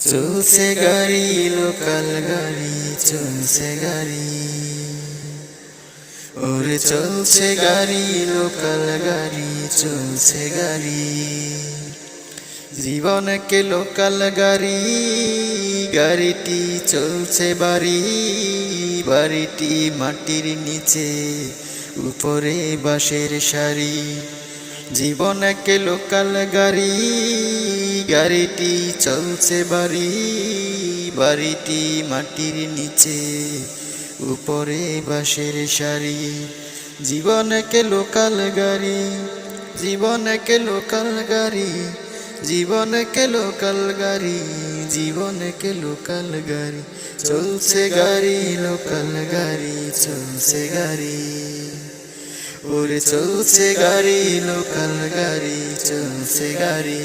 চলছে গাড়ি, লোকাল গাড়ি, চলছে গাড়ি, ওরে চলছে গাড়ি, লোকাল গাড়ি, চলছে গাড়ি। জীবনকে লোকাল গাড়ি, গাড়িটি চলছে বাড়ি, বাড়িটি মাটির নিচে, উপরে বাঁশের সারি। জীবনকে লোকাল গাড়ি, গাড়িটি চলছে বাড়ি, বাড়িটি মাটির নিচে, উপরে বাঁশের সারি। জীবনকে লোকাল গাড়ি, জীবনকে লোকাল গাড়ি, জীবনকে লোকাল গাড়ি, জীবনকে লোকাল গাড়ি, চলছে গাড়ি, লোকাল গাড়ি, চলছে গাড়ি, ওরে চলছে গাড়ি, লোকাল গাড়ি, চলছে গাড়ি।